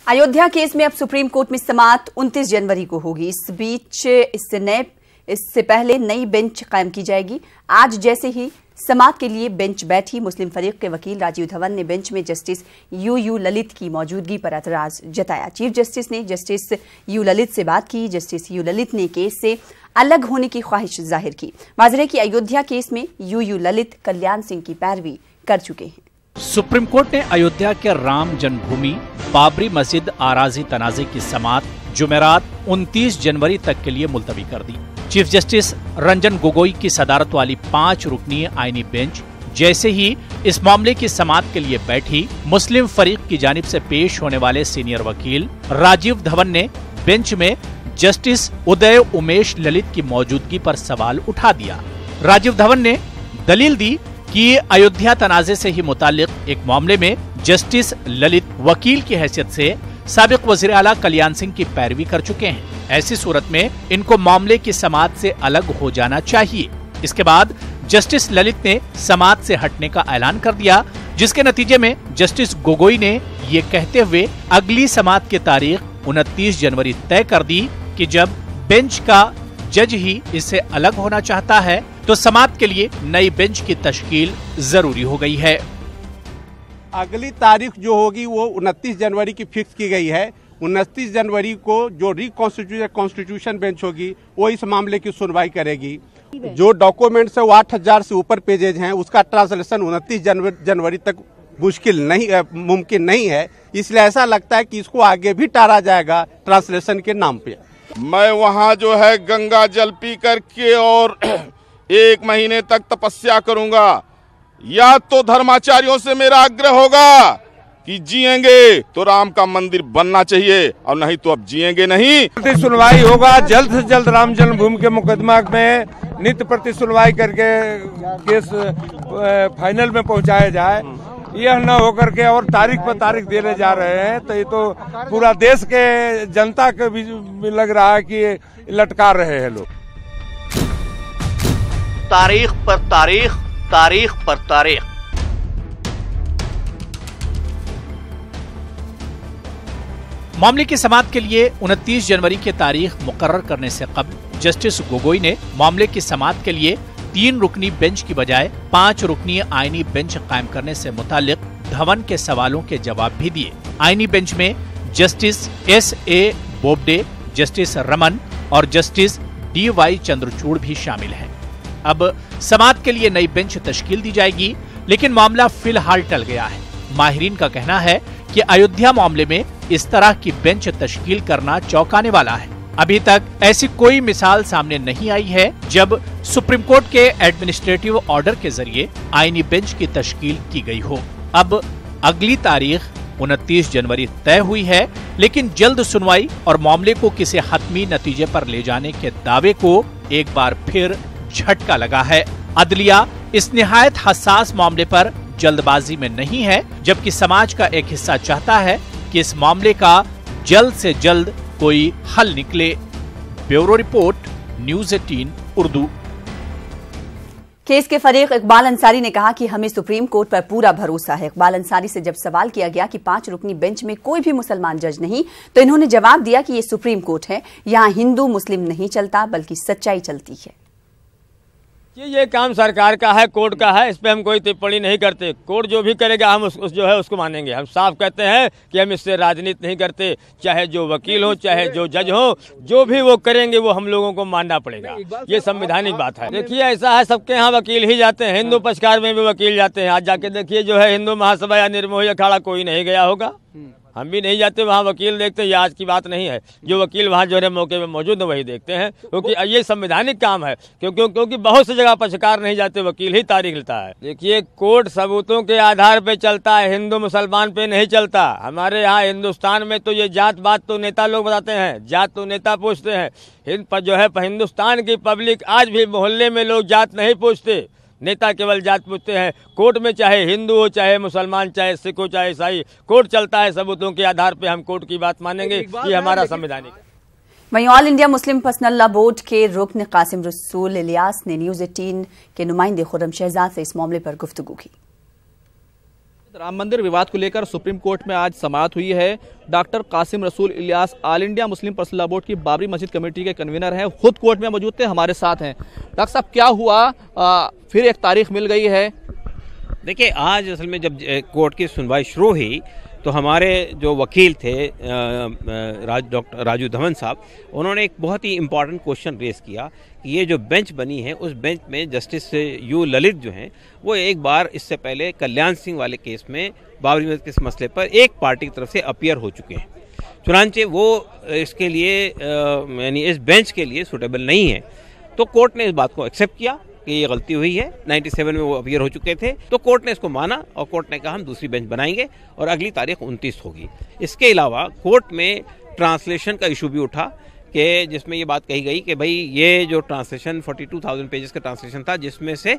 Ayodhya case में अब supreme court में समाअत 29 जनवरी को होगी। इस बीच इससे पहले नई बेंच कायम की जाएगी। आज जैसे ही समाअत के लिए बेंच बैठी, मुस्लिम फरीक के वकील राजीव धवन ने बेंच में जस्टिस यू ललित की मौजूदगी पर एतराज जताया। चीफ जस्टिस ने जस्टिस यू ललित से बात की। जस्टिस यू ललित ने केस से अलग होने की ख्वाहिश जाहिर की। वाज़ेह कि अयोध्या केस में यू ललित कल्याण सिंह की पैरवी कर चुके हैं। सुप्रीम कोर्ट ने अयोध्या के राम जन्मभूमि बाबरी मस्जिद आराजी तनाजे की समाअत जुमेरात 29 जनवरी तक के लिए मुलतवी कर दी। चीफ जस्टिस रंजन गोगोई की सदारत वाली 5 रुकनीय आईनी बेंच जैसे ही इस मामले की समाअत के लिए बैठी, मुस्लिम फरीक की जानिब से पेश होने वाले सीनियर वकील राजीव धवन ने बेंच में जस्टिस उदय उमेश ललित की मौजूदगी पर सवाल उठा दिया। राजीव धवन ने दलील दी कि अयोध्या तनाजे से ही मुताल्लिक एक मामले में जस्टिस ललित वकील की हैसियत से साबिक वज़ीर आला कल्याण सिंह की पैरवी कर चुके हैं। ऐसी सूरत में इनको मामले की समाअत से अलग हो जाना चाहिए। इसके बाद जस्टिस ललित ने समाअत से हटने का ऐलान कर दिया, जिसके नतीजे में जस्टिस गोगोई ने ये कहते हुए अगली समाअत की तारीख 29 जनवरी तय कर दी कि जब बेंच का जज ही इससे अलग होना चाहता है तो समाअत के लिए नई बेंच की तश्कील जरूरी हो गई है। अगली तारीख जो होगी वो 29 जनवरी की फिक्स की गई है। 29 जनवरी को जो कॉन्स्टिट्यूशन बेंच होगी वो इस मामले की सुनवाई करेगी। जो डॉक्यूमेंट्स है वो 8000 से ऊपर पेजेज हैं, उसका ट्रांसलेशन 29 जनवरी तक मुमकिन नहीं है। इसलिए ऐसा लगता है कि इसको आगे भी टाला जाएगा ट्रांसलेशन के नाम पे। मैं वहाँ जो है गंगा जल पी करके और 1 महीने तक तपस्या करूंगा। या तो धर्माचार्यों से मेरा आग्रह होगा कि जिएंगे तो राम का मंदिर बनना चाहिए और नहीं तो अब जिएंगे नहीं। सुनवाई होगा, जल्द से जल्द राम जन्मभूमि के मुकदमा में नित्य प्रति सुनवाई करके केस फाइनल में पहुंचाया जाए। यह न होकर के और तारीख पर तारीख देने जा रहे हैं तो ये तो पूरा देश के जनता के भी लग रहा है कि लटका रहे हैं लोग। तारीख पर तारीख, तारीख पर तारीख। मामले की समाअत के लिए 29 जनवरी की तारीख मुकर्रर करने से कबल जस्टिस गोगोई ने मामले की समाअत के लिए 3 रुकनी बेंच की बजाय 5 रुकनी आईनी बेंच कायम करने से मुताल्लिक धवन के सवालों के जवाब भी दिए। आईनी बेंच में justice S.A. Bobde, justice Raman और जस्टिस D.Y. चंद्रचूड़ भी शामिल हैं। अब समाअत के लिए नई बेंच तश्कील दी जाएगी, लेकिन मामला फिलहाल टल गया है। माहिरीन का कहना है कि अयोध्या मामले में इस तरह की बेंच तश्कील करना चौंकाने वाला है। अभी तक ऐसी कोई मिसाल सामने नहीं आई है जब सुप्रीम कोर्ट के एडमिनिस्ट्रेटिव ऑर्डर के जरिए आईनी बेंच की तश्कील की गई हो। अब अगली तारीख 29 जनवरी तय हुई है, लेकिन जल्द सुनवाई और मामले को किसी हतमी नतीजे पर ले जाने के दावे को एक बार फिर झटका लगा है। अदलिया इस निहायत हसास मामले पर जल्दबाजी में नहीं है, जबकि समाज का एक हिस्सा चाहता है कि इस मामले का जल्द से जल्द कोई हल निकले। Bureau report, news 18 Urdu. Case के फरीक इकबाल अंसारी ने कहा कि हमें सुप्रीम कोर्ट पर पूरा भरोसा है। इकबाल अंसारी से जब सवाल किया गया कि 5 रुकनी बेंच में कोई भी मुसलमान जज नहीं, तो इन्होंने जवाब दिया कि ये सुप्रीम कोर्ट है, यहाँ हिंदू मुस्लिम नहीं चलता बल्कि सच्चाई चलती है। ये काम सरकार का है, कोर्ट का है, इस पे हम कोई टिप्पणी नहीं करते। कोर्ट जो भी करेगा हम जो है उसको मानेंगे। हम साफ कहते हैं कि हम इससे राजनीति नहीं करते। चाहे जो वकील हो, चाहे जो जज हो, जो भी वो करेंगे वो हम लोगों को मानना पड़ेगा। ये संवैधानिक बात है। देखिए ऐसा है, सबके यहाँ वकील ही जाते हैं, हिंदू पक्षकार में भी वकील जाते हैं। आज जाके देखिए जो है हिंदू महासभा या निर्मोही अखाड़ा कोई नहीं गया होगा, हम भी नहीं जाते वहाँ वकील देखते। ये आज की बात नहीं है, जो वकील वहाँ जो है मौके पे मौजूद है वही देखते हैं, क्योंकि ये संवैधानिक काम है। क्योंकि बहुत सी जगह पक्षकार नहीं जाते, वकील ही तारीख लेता है। देखिए कोर्ट सबूतों के आधार पे चलता है, हिंदू मुसलमान पे नहीं चलता। हमारे यहाँ हिंदुस्तान में तो ये जात बात तो नेता लोग बताते हैं, जात तो नेता पूछते हैं। हिंदुस्तान की पब्लिक आज भी मोहल्ले में लोग जात नहीं पूछते, नेता केवल जात पूछते हैं। कोर्ट में चाहे हिंदू हो, चाहे मुसलमान, चाहे सिख हो, चाहे ईसाई, कोर्ट चलता है सबूतों के आधार पे। हम कोर्ट की बात मानेंगे, ये हमारा संवैधानिक है। वहीं all India Muslim personal law board के रुकन कासिम रसूल इलियास ने न्यूज़ 18 के नुमाइंदे खुर्रम शहजाद से इस मामले पर गुफ्तगू की। राम मंदिर विवाद को लेकर सुप्रीम कोर्ट में आज समाअत हुई है। डॉक्टर कासिम रसूल Ilyas all India Muslim personal law board की बाबरी मस्जिद कमेटी के कन्वीनर हैं, खुद कोर्ट में मौजूद थे, हमारे साथ हैं। डॉक्टर साहब, क्या हुआ, फिर एक तारीख मिल गई है? देखिए, आज असल में जब कोर्ट की सुनवाई शुरू हुई तो हमारे जो वकील थे डॉक्टर राजू धवन साहब, उन्होंने एक बहुत ही इम्पॉर्टेंट क्वेश्चन रेस किया कि ये जो बेंच बनी है उस बेंच में जस्टिस यू ललित जो हैं वो एक बार इससे पहले कल्याण सिंह वाले केस में बाबरी मस्जिद के मसले पर एक पार्टी की तरफ से अपीयर हो चुके हैं। चुनांचे वो इसके लिए यानी इस बेंच के लिए सूटेबल नहीं है। तो कोर्ट ने इस बात को एक्सेप्ट किया कि ये गलती हुई है। 97 में वो अपीयर हो चुके थे, तो कोर्ट ने इसको माना और कोर्ट ने कहा हम दूसरी बेंच बनाएंगे और अगली तारीख 29 होगी। इसके अलावा कोर्ट में ट्रांसलेशन का इशू भी उठा कि जिसमें ये बात कही गई कि भाई ये जो ट्रांसलेशन 42,000 पेजेस का ट्रांसलेशन था, जिसमें से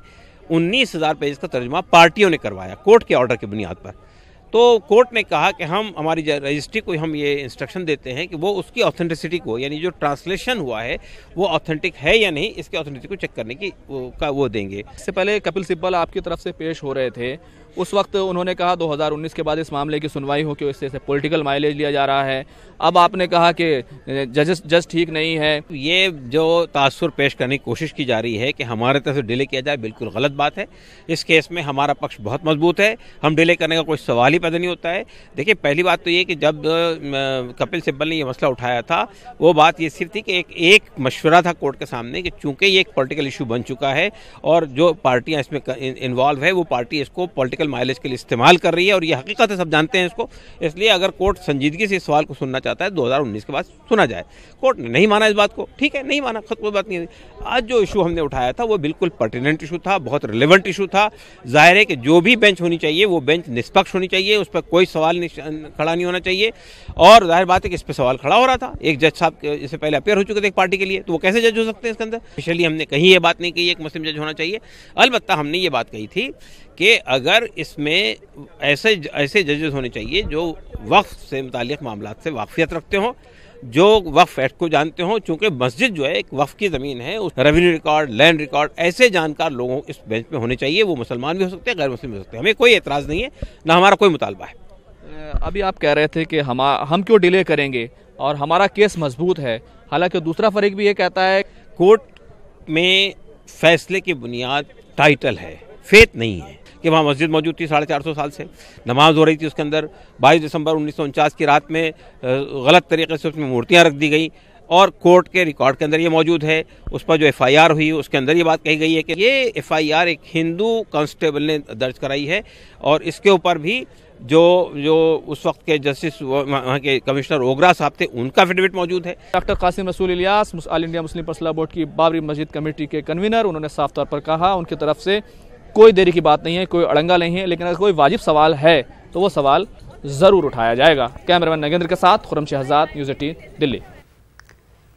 19,000 पेजेस का तर्जुमा पार्टियों ने करवाया कोर्ट के ऑर्डर की बुनियाद पर। तो कोर्ट ने कहा कि हम हमारी रजिस्ट्री को हम ये इंस्ट्रक्शन देते हैं कि वो उसकी ऑथेंटिसिटी को, यानी जो ट्रांसलेशन हुआ है वो ऑथेंटिक है या नहीं, इसके ऑथेंटिसिटी को चेक करने की वो देंगे। इससे पहले कपिल सिब्बल आपकी तरफ से पेश हो रहे थे, उस वक्त उन्होंने कहा 2019 के बाद इस मामले की सुनवाई हो कि इससे पॉलिटिकल माइलेज लिया जा रहा है। अब आपने कहा कि जज ठीक नहीं है। ये जो तासुर पेश करने की कोशिश की जा रही है कि हमारे तरफ से डिले किया जाए, बिल्कुल गलत बात है। इस केस में हमारा पक्ष बहुत मजबूत है, हम डिले करने का कोई सवाल ही पैदा नहीं होता है। देखिए, पहली बात तो ये कि जब कपिल सिब्बल ने ये मसला उठाया था, वो बात ये सिर्फ थी कि एक मशवरा था कोर्ट के सामने कि चूंकि ये एक पॉलिटिकल इशू बन चुका है और जो पार्टियां इसमें इन्वॉल्व है वो पार्टी इसको पॉलिटिकल माइलेज के लिए इस्तेमाल कर रही है और ये हकीकत है, सब जानते हैं इसको। इसलिए अगर कोर्ट संजीदगी से इस सवाल को सुनना चाहता है 2019 के बाद सुना जाए। कोर्ट ने नहीं माना इस बात को, ठीक है, नहीं माना, कोई बात नहीं। आज जो इशू हमने उठाया था वो बिल्कुल पर्टिनेंट इशू था, बहुत रिलेवेंट इशू था। जाहिर है कि जो भी बेंच होनी चाहिए वो बेंच निष्पक्ष होनी चाहिए, उस पर कोई सवाल खड़ा नहीं होना चाहिए। और जाहिर बात है कि इस पर सवाल खड़ा हो रहा था। एक जज साहब इससे पहले अपेयर हो चुके थे एक पार्टी के लिए, तो वो कैसे जज हो सकते हैं इसके अंदर? स्पेशली हमने कहीं ये बात नहीं कही एक मुस्लिम जज होना चाहिए। अलबत्ता हमने ये बात कही थी कि अगर इसमें ऐसे जजेस होने चाहिए जो वक्फ से मुताल्लिक़ मामलात से वाक़फ़ियत रखते हों, जो वक्फ एक्ट को जानते हों। चूँकि मस्जिद जो है एक वक्फ की ज़मीन है, उस रेवेन्यू रिकॉर्ड, लैंड रिकॉर्ड, ऐसे जानकार लोगों इस बेंच में होने चाहिए। वो मुसलमान भी हो सकते हैं, गैर मुस्लिम भी हो सकते हैं। हमें कोई एतराज़ नहीं है, ना हमारा कोई मुतालबा है। अभी आप कह रहे थे कि हम क्यों डिले करेंगे और हमारा केस मजबूत है, हालांकि दूसरा फरीक भी ये कहता है कोर्ट में फैसले की बुनियाद टाइटल है, फेथ नहीं है। कि वहाँ मस्जिद मौजूद थी 450 साल से, नमाज हो रही थी उसके अंदर। 22 दिसंबर 1949 की रात में गलत तरीके से उसमें मूर्तियाँ रख दी गई और कोर्ट के रिकॉर्ड के अंदर ये मौजूद है। उस पर जो FIR हुई उसके अंदर ये बात कही गई है कि ये FIR एक हिंदू कांस्टेबल ने दर्ज कराई है और इसके ऊपर भी जो उस वक्त के जस्टिस वहाँ के कमिश्नर ओगरा साहब थे, उनका एफिडेविट मौजूद है। डॉक्टर कासिम रसूल Ilyas all India Muslim personal law board की बाबरी मस्जिद कमेटी के कन्वीनर, उन्होंने साफ तौर पर कहा उनकी तरफ से कोई देरी की बात नहीं है, कोई अड़ंगा नहीं है, लेकिन अगर कोई वाजिब सवाल है तो वो सवाल जरूर उठाया जाएगा। कैमरामैन नगेंद्र के साथ खुर्रम शहजाद, न्यूज़ 18 दिल्ली।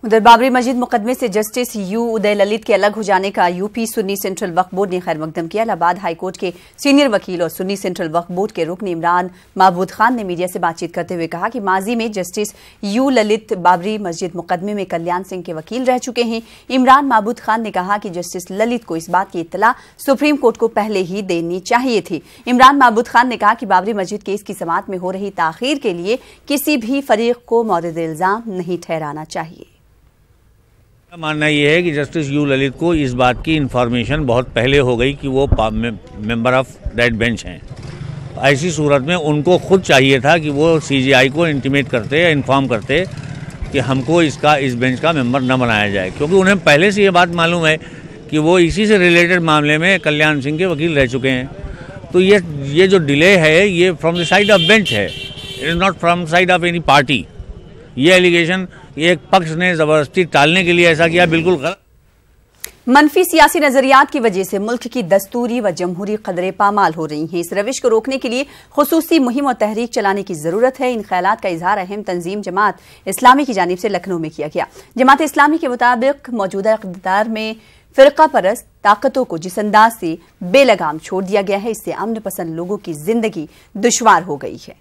उधर बाबरी मस्जिद मुकदमे से जस्टिस यू उदय ललित के अलग हो जाने का यूपी सुन्नी सेंट्रल वक्फ बोर्ड ने खैर मकदम किया। इलाहाबाद हाईकोर्ट के सीनियर वकील और सुन्नी सेंट्रल वक्फ बोर्ड के रुकन इमरान महबूद खान ने मीडिया से बातचीत करते हुए कहा कि माजी में जस्टिस यू ललित बाबरी मस्जिद मुकदमे में कल्याण सिंह के वकील रह चुके हैं। इमरान महबूद खान ने कहा कि जस्टिस ललित को इस बात की इत्तला सुप्रीम कोर्ट को पहले ही देनी चाहिए थी। इमरान महबूद खान ने कहा कि बाबरी मस्जिद केस की समाअत में हो रही ताखीर के लिए किसी भी फरीक को मौरिद इल्जाम नहीं ठहराना चाहिए। मानना यह है कि जस्टिस यू ललित को इस बात की इन्फॉर्मेशन बहुत पहले हो गई कि वो मेंबर ऑफ दैट बेंच हैं। ऐसी सूरत में उनको खुद चाहिए था कि वो CJI को इंटीमेट करते या इन्फॉर्म करते कि हमको इस बेंच का मेंबर न बनाया जाए, क्योंकि उन्हें पहले से ये बात मालूम है कि वो इसी से रिलेटेड मामले में कल्याण सिंह के वकील रह चुके हैं। तो ये जो डिले है ये from the side of bench है, it is not from side of any party. ये एलिगेशन एक पक्ष ने जबरदस्ती टालने के लिए ऐसा किया, बिल्कुल गलत। मनफी सियासी नजरियात की वजह से मुल्क की दस्तूरी व जमहूरी कदरें पामाल हो रही हैं। इस रविश को रोकने के लिए खुसूसी मुहिम और तहरीक चलाने की जरूरत है। इन ख्यालात का इजहार अहम तंजीम जमात इस्लामी की जानिब से लखनऊ में किया गया। जमात इस्लामी के मुताबिक मौजूदा इक़्तिदार में फिरका परस्त ताकतों को जिस अंदाज से बेलगाम छोड़ दिया गया है, इससे अमन पसंद लोगों की जिंदगी दुश्वार हो गई है।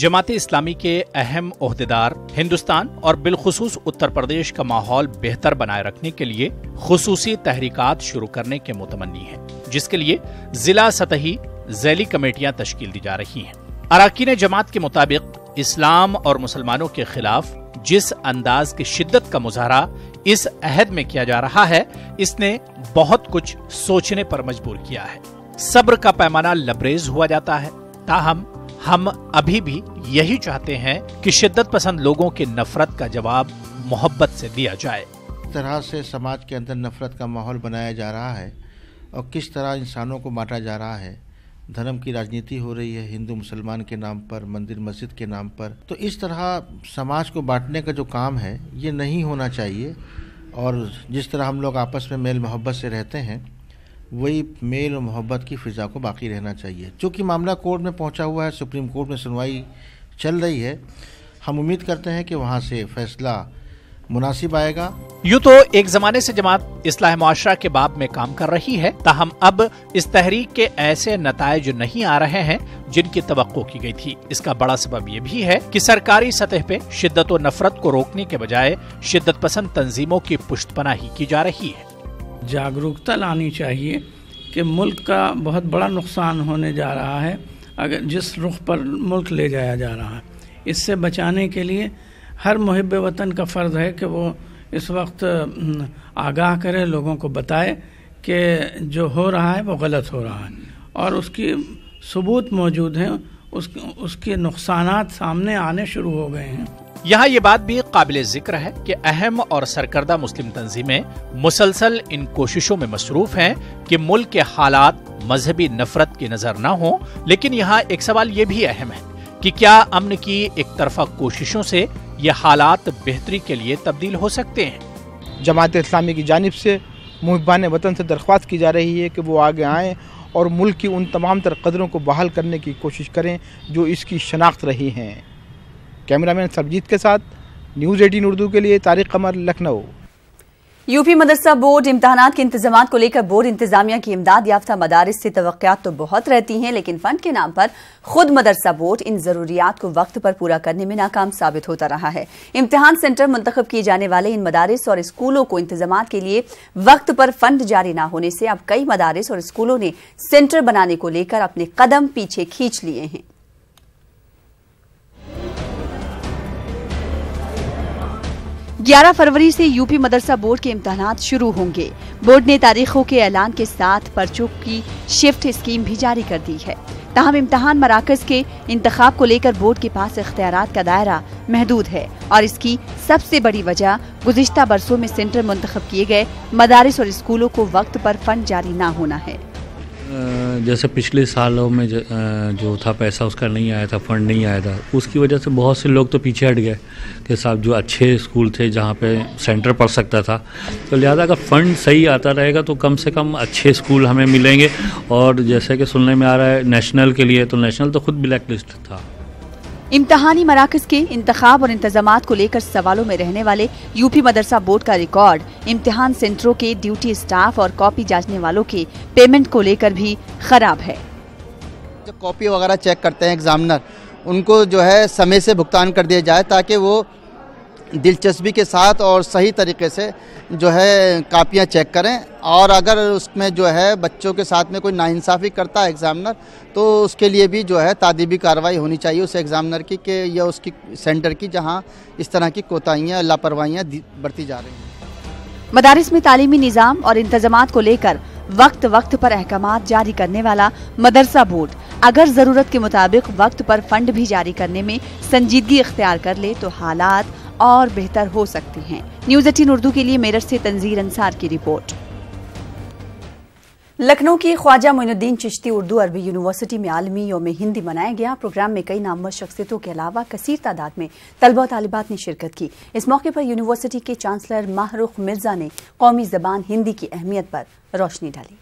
जमात इस्लामी के अहम ओहदेदार हिंदुस्तान और बिलखुसूस उत्तर प्रदेश का माहौल बेहतर बनाए रखने के लिए खुसूसी तहरीकात शुरू करने के मुतमन्नी हैं, जिसके लिए जिला सतही झैली कमेटियां तश्कील दी जा रही हैं। अरकान जमात के मुताबिक इस्लाम और मुसलमानों के खिलाफ जिस अंदाज की शिद्दत का मुजाहरा इस अहद में किया जा रहा है, इसने बहुत कुछ सोचने पर मजबूर किया है। सब्र का पैमाना लबरेज हुआ जाता है। ताहम हम अभी भी यही चाहते हैं कि शिद्दत पसंद लोगों की नफरत का जवाब मोहब्बत से दिया जाए। किस तरह से समाज के अंदर नफरत का माहौल बनाया जा रहा है और किस तरह इंसानों को बांटा जा रहा है, धर्म की राजनीति हो रही है हिंदू मुसलमान के नाम पर, मंदिर मस्जिद के नाम पर। तो इस तरह समाज को बांटने का जो काम है ये नहीं होना चाहिए। और जिस तरह हम लोग आपस में मेल मोहब्बत से रहते हैं, वही मेल और मोहब्बत की फ़िज़ा को बाकी रहना चाहिए। चूँकि मामला कोर्ट में पहुंचा हुआ है, सुप्रीम कोर्ट में सुनवाई चल रही है, हम उम्मीद करते हैं कि वहां से फैसला मुनासिब आएगा। यूं तो एक जमाने से जमात इस्लाह मुआशरा के बाब में काम कर रही है, ताहम अब इस तहरीक के ऐसे नताइज नहीं आ रहे हैं जिनकी तवक्को की गई थी। इसका बड़ा सबब यह भी है कि सरकारी सतह पे शिद्दत और नफरत को रोकने के बजाय शिद्दत पसंद तंजीमों की पुष्टपनाही की जा रही है। जागरूकता लानी चाहिए कि मुल्क का बहुत बड़ा नुकसान होने जा रहा है अगर जिस रुख पर मुल्क ले जाया जा रहा है। इससे बचाने के लिए हर मुहिब वतन का फ़र्ज़ है कि वो इस वक्त आगाह करे, लोगों को बताए कि जो हो रहा है वो गलत हो रहा है और उसकी सबूत मौजूद हैं, उसके नुकसानात सामने आने शुरू हो गए हैं। यहाँ ये बात भी काबिल जिक्र है कि अहम और सरकर्दा मुस्लिम तंजीमें मुसलसल इन कोशिशों में मसरूफ हैं कि मुल्क के हालात मजहबी नफरत की नजर न हो। लेकिन यहाँ एक सवाल ये भी अहम है कि क्या अमन की एक तरफा कोशिशों से ये हालात बेहतरी के लिए तब्दील हो सकते हैं। जमात इस्लामी की जानिब से मुहिबान वतन से दरख्वास्त की जा रही है कि वो आगे आएँ और मुल्क की उन तमाम तर कदरों को बहाल करने की कोशिश करें जो इसकी शनाख्त रही हैं। कैमरामैन सरजीत के साथ न्यूज़ 18 उर्दू के लिए तारिक कमर, लखनऊ। यूपी मदरसा बोर्ड इम्तहानात के इंतजामात को लेकर बोर्ड इंतजामिया की इमदाद याफ्ता मदारिस से तवक्कुआत तो बहुत रहती हैं, लेकिन फंड के नाम पर खुद मदरसा बोर्ड इन जरूरियात को वक्त पर पूरा करने में नाकाम साबित होता रहा है। इम्तिहान सेंटर मुंतखब किए जाने वाले इन मदारिस और स्कूलों को इंतजामात के लिए वक्त पर फंड जारी न होने से अब कई मदारिस और स्कूलों ने सेंटर बनाने को लेकर अपने कदम पीछे खींच लिए हैं। 11 फरवरी से यूपी मदरसा बोर्ड के इम्तहानात शुरू होंगे। बोर्ड ने तारीखों के ऐलान के साथ पर्चों की शिफ्ट स्कीम भी जारी कर दी है। ताहम इम्तहान मराकज के इंतखाब को लेकर बोर्ड के पास इख्तियारात का दायरा महदूद है और इसकी सबसे बड़ी वजह गुज़िश्ता बरसों में सेंटर मुंतखब किए गए मदारिस और स्कूलों को वक्त पर फंड जारी न होना है। जैसे पिछले सालों में जो था पैसा उसका नहीं आया था, फंड नहीं आया था, उसकी वजह से बहुत से लोग तो पीछे हट गए कि साहब जो अच्छे स्कूल थे जहाँ पे सेंटर पढ़ सकता था, तो लिहाजा अगर फंड सही आता रहेगा तो कम से कम अच्छे स्कूल हमें मिलेंगे। और जैसे कि सुनने में आ रहा है नेशनल के लिए, तो नेशनल तो खुद ब्लैक लिस्ट था। इम्तहानी मराकज के इंतखाब और इंतजामात को लेकर सवालों में रहने वाले यूपी मदरसा बोर्ड का रिकॉर्ड इम्तिहान सेंटरों के ड्यूटी स्टाफ और कॉपी जांचने वालों के पेमेंट को लेकर भी खराब है। जो कॉपी वगैरह चेक करते हैं एग्जामिनर, उनको जो है समय से भुगतान कर दिया जाए ताकि वो दिलचस्पी के साथ और सही तरीके से जो है कापियाँ चेक करें। और अगर उसमें जो है बच्चों के साथ में कोई नाइंसाफ़ी करता है एग्जामिनर, तो उसके लिए भी जो है तादीबी कार्रवाई होनी चाहिए उस एग्जामिनर की कि या उसकी सेंटर की जहां इस तरह की कोताहियाँ लापरवाहियाँ बरती जा रही हैं। मदारिस में तालीमी निज़ाम और इंतजामात को लेकर वक्त वक्त पर अहकामात जारी करने वाला मदरसा बोर्ड अगर जरूरत के मुताबिक वक्त पर फंड भी जारी करने में संजीदगी इख्तियार कर ले तो हालात और बेहतर हो सकते हैं। न्यूज़ 18 उर्दू के लिए मेरठ से तंजीर अंसार की रिपोर्ट। लखनऊ की ख्वाजा मोइनुद्दीन चिश्ती उर्दू अरबी यूनिवर्सिटी में आलमी यौम हिंदी मनाया गया। प्रोग्राम में कई नामवर शख्सियतों के अलावा कसीर तादाद में तलबा और तालिबात ने शिरकत की। इस मौके पर यूनिवर्सिटी के चांसलर माहरुख मिर्जा ने कौमी जबान हिंदी की अहमियत पर रोशनी डाली।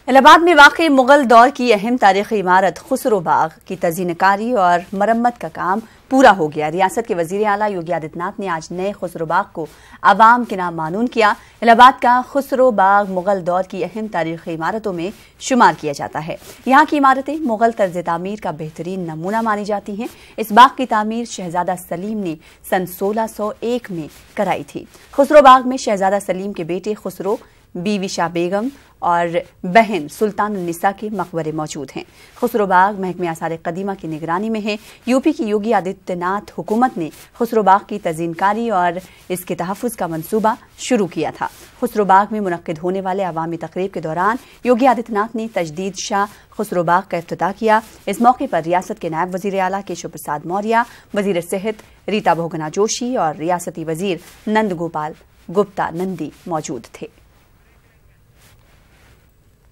इलाहाबाद में वाक़ई मुगल दौर की अहम तारीखी इमारत खुसरो बाग की तज़ीनकारी और मरम्मत का काम पूरा हो गया। रियासत के वज़ीर आला योगी आदित्यनाथ ने आज नए खुसरो बाग को आवाम के नाम मानून किया। इलाहाबाद का खुसरो बाग मुगल दौर की अहम तारीखी इमारतों में शुमार किया जाता है। यहाँ की इमारतें मुगल तर्ज तामीर का बेहतरीन नमूना मानी जाती हैं। इस बाग की तामीर शहजादा सलीम ने सन 1601 में कराई थी। खुसरो बाग में शहजादा सलीम के बेटे खुसरो, बीवी शाह बेगम और बहन सुल्तान निसा के मकबरे मौजूद हैं। खुसरो बाग महकमे आसार कदीमा की निगरानी में है। यूपी की योगी आदित्यनाथ हुकूमत ने खुसरो बाग की तज़ीनकारी और इसके तहफ़्फ़ुज़ का मंसूबा शुरू किया था। खुसरो बाग में मुनक्किद होने वाले अवामी तकरीब के दौरान योगी आदित्यनाथ ने तजदीद शाह खुसरो बाग का इफ्तिताह किया। इस मौके पर रियासत के नायब वज़ीर आला केशव प्रसाद मौर्य, वज़ीर सेहत रीता बहुगुणा जोशी और रियासती वज़ीर नंद गोपाल गुप्ता नंदी मौजूद थे।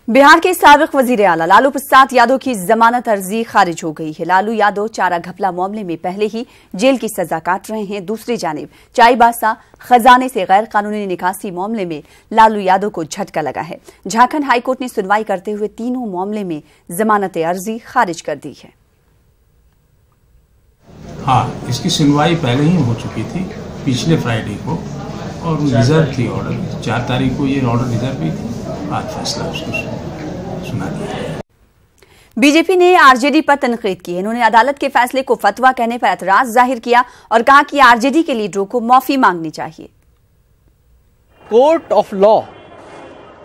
बिहार के साबिक वजीर आला लालू प्रसाद यादव की जमानत अर्जी खारिज हो गई है। लालू यादव चारा घपला मामले में पहले ही जेल की सजा काट रहे हैं। दूसरी जानिब चाईबासा खजाने से गैर कानूनी निकासी मामले में लालू यादव को झटका लगा है। झारखंड हाईकोर्ट ने सुनवाई करते हुए तीनों मामले में जमानत अर्जी खारिज कर दी है। हाँ, इसकी सुनवाई पहले ही हो चुकी थी पिछले फ्राइडे को और रिजर्व थी ऑर्डर। 4 तारीख को ये ऑर्डर रिजर्व भी थी। आज फैसला उसको सुना दिया। बीजेपी ने आरजेडी पर तनकीद की है। इन्होंने अदालत के फैसले को फतवा कहने पर एतराज जाहिर किया और कहा कि आरजेडी के लीडरों को माफी मांगनी चाहिए। Court of law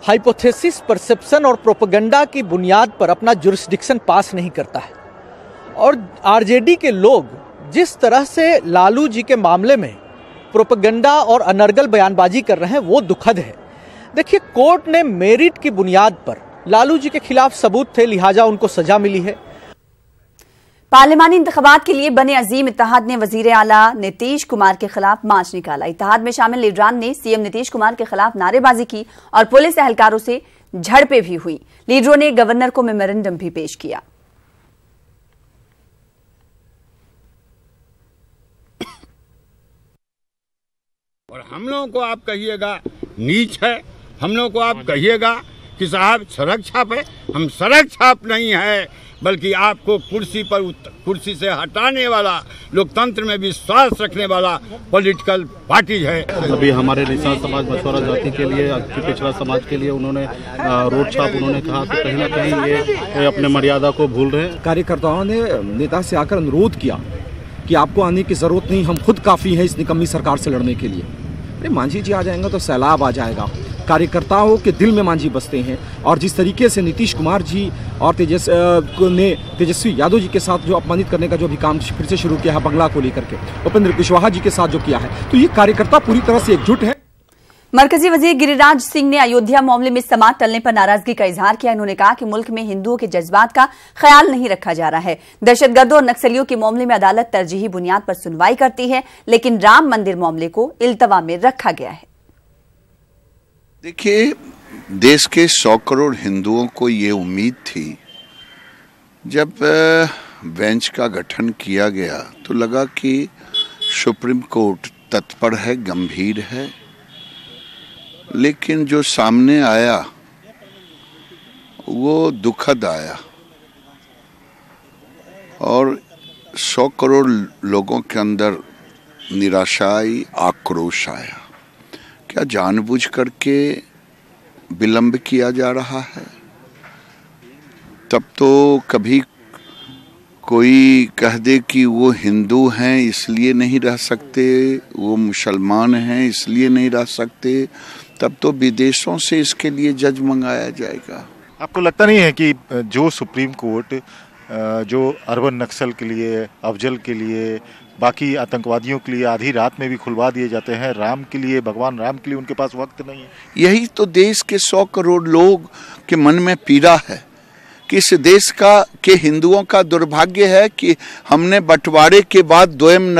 hypothesis, perception और प्रोपेगेंडा की बुनियाद पर अपना जुरिस्डिक्शन पास नहीं करता है और आरजेडी के लोग जिस तरह से लालू जी के मामले में प्रोपेगेंडा और अनर्गल बयानबाजी कर रहे हैं वो दुखद है। देखिए, कोर्ट ने मेरिट की बुनियाद पर लालू जी के खिलाफ सबूत थे, लिहाजा उनको सजा मिली है। पार्लिमानी इंतखाबात के लिए बने अजीम इत्तेहाद ने वजीर आला नीतीश कुमार के खिलाफ मार्च निकाला। इत्तेहाद में शामिल लीडरान ने सीएम नीतीश कुमार के खिलाफ नारेबाजी की और पुलिस एहलकारों से झड़पें भी हुई। लीडरों ने गवर्नर को मेमोरेंडम भी पेश किया। और हम लोगों को आप कहिएगा नीच है, हम लोगों को आप कहिएगा कि साहब सड़क छाप है। हम सड़क छाप नहीं है, बल्कि आपको कुर्सी से हटाने वाला, लोकतंत्र में विश्वास रखने वाला पॉलिटिकल पार्टी है। अभी हमारे निषाद समाज मछुआरा जाति के लिए, पिछड़ा समाज के लिए उन्होंने रोड छाप उन्होंने कहा, तो कहीं ना कहीं ये अपने मर्यादा को भूल रहे हैं। कार्यकर्ताओं ने नेता से आकर अनुरोध किया कि आपको आने की जरूरत नहीं, हम खुद काफी हैं इस निकम्मी सरकार से लड़ने के लिए। अरे मांझी जी आ जाएंगे तो सैलाब आ जाएगा। कार्यकर्ताओं के दिल में मांझी बसते हैं और जिस तरीके से नीतीश कुमार जी और तेजस्वी यादव जी के साथ जो अपमानित करने का जो भी काम फिर से शुरू किया है बंगला को लेकर के, उपेंद्र कुशवाहा जी के साथ जो किया है, तो ये कार्यकर्ता पूरी तरह से एकजुट है। मरकजी वजीर गिरिराज सिंह ने अयोध्या मामले में समाअत टलने पर नाराजगी का इजहार किया। इन्होंने कहा कि मुल्क में हिंदुओं के जज्बात का ख्याल नहीं रखा जा रहा है। दहशतगर्दों और नक्सलियों के मामले में अदालत तरजीही बुनियाद पर सुनवाई करती है, लेकिन राम मंदिर मामले को इल्तवा में रखा गया है। देखिए, देश के 100 करोड़ हिंदुओं को ये उम्मीद थी, जब बेंच का गठन किया गया तो लगा कि सुप्रीम कोर्ट तत्पर है, गंभीर है, लेकिन जो सामने आया वो दुखद आया और 100 करोड़ लोगों के अंदर निराशा आई, आक्रोश आया। क्या जानबूझ करके विलंब किया जा रहा है? तब तो कभी कोई कह दे कि वो हिंदू हैं इसलिए नहीं रह सकते, वो मुसलमान हैं इसलिए नहीं रह सकते, तब तो विदेशों से इसके लिए जज मंगाया जाएगा। आपको लगता नहीं है कि जो सुप्रीम कोर्ट जो अर्बन नक्सल के लिए, अफजल के लिए, बाकी आतंकवादियों के लिए आधी रात में भी खुलवा दिए जाते हैं, राम के लिए, भगवान राम के लिए उनके पास वक्त नहीं है? यही तो देश के 100 करोड़ लोग के मन में पीड़ा है कि इस देश के हिंदुओं का दुर्भाग्य है कि हमने बंटवारे के बाद द्वयम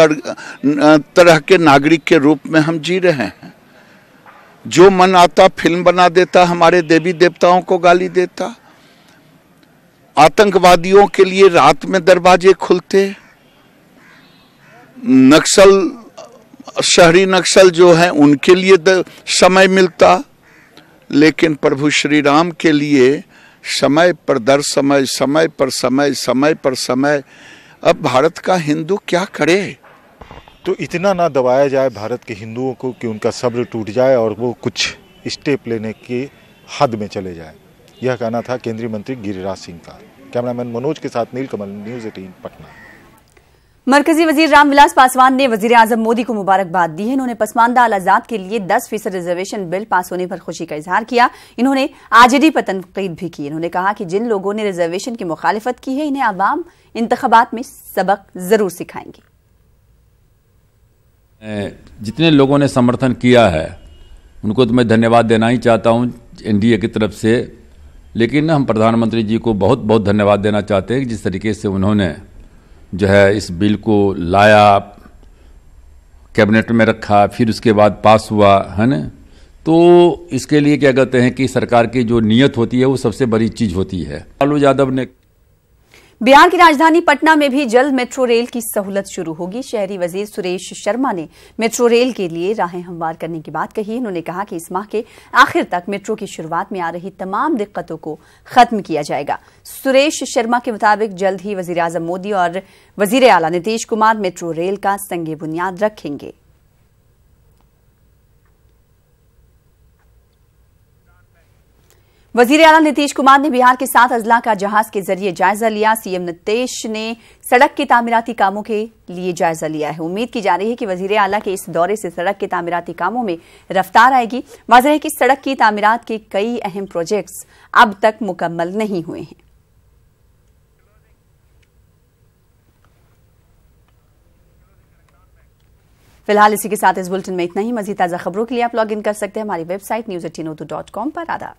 तरह के नागरिक के रूप में हम जी रहे हैं। जो मन आता फिल्म बना देता, हमारे देवी देवताओं को गाली देता, आतंकवादियों के लिए रात में दरवाजे खुलते, नक्सल, शहरी नक्सल जो है उनके लिए समय मिलता, लेकिन प्रभु श्री राम के लिए समय पर दर समय, समय पर समय, समय पर समय। अब भारत का हिंदू क्या करे? तो इतना ना दबाया जाए भारत के हिंदुओं को कि उनका सब्र टूट जाए और वो कुछ स्टेप लेने की हद में चले जाए। यह कहना था केंद्रीय मंत्री गिरिराज सिंह का। कैमरामैन मनोज के साथ नीलकमल, न्यूज़ 18 पटना। मरकजी वजीर रामविलास पासवान ने वजीर आजम मोदी को मुबारकबाद दी है। इन्होंने पसमानदा अल-आजाद के लिए 10% रिजर्वेशन बिल पास होने पर खुशी का इजहार किया। इन्होंने आरजेडी पर तनकीद भी की। इन्होंने कहा कि जिन लोगों ने रिजर्वेशन की मुखालिफत की है, इन्हें अवाम इंतखाबात में सबक जरूर सिखाएंगे। जितने लोगों ने समर्थन किया है उनको तो मैं धन्यवाद देना ही चाहता हूं एनडीए की तरफ से, लेकिन हम प्रधानमंत्री जी को बहुत बहुत धन्यवाद देना चाहते हैं कि जिस तरीके से उन्होंने जो है इस बिल को लाया, कैबिनेट में रखा, फिर उसके बाद पास हुआ, है ना। तो इसके लिए क्या कहते हैं कि सरकार की जो नीयत होती है वो सबसे बड़ी चीज होती है। लालू यादव ने बिहार की राजधानी पटना में भी जल्द मेट्रो रेल की सहूलत शुरू होगी। शहरी वजीर सुरेश शर्मा ने मेट्रो रेल के लिए राहें हमवार करने की बात कही। उन्होंने कहा कि इस माह के आखिर तक मेट्रो की शुरुआत में आ रही तमाम दिक्कतों को खत्म किया जाएगा। सुरेश शर्मा के मुताबिक जल्द ही वजीर आजम मोदी और वजीर आला नीतीश कुमार मेट्रो रेल का संगे बुनियाद रखेंगे। वजीर आला नीतीश कुमार ने बिहार के 7 अजला का जहाज के जरिए जायजा लिया। सीएम नीतीश ने सड़क के तामीराती कामों के लिए जायजा लिया है। उम्मीद की जा रही है कि वजीर आला के इस दौरे से सड़क के तामीराती कामों में रफ्तार आएगी। वाज़ेह है कि सड़क की तामीरात के कई अहम प्रोजेक्ट्स अब तक मुकम्मल नहीं हुए हैं। फिलहाल इसी के साथ इस बुलेटिन में इतना ही। मजीद ताज़ा खबरों के लिए आप लॉग इन कर सकते हैं हमारी वेबसाइट news@tinodo.com पर। आदाब।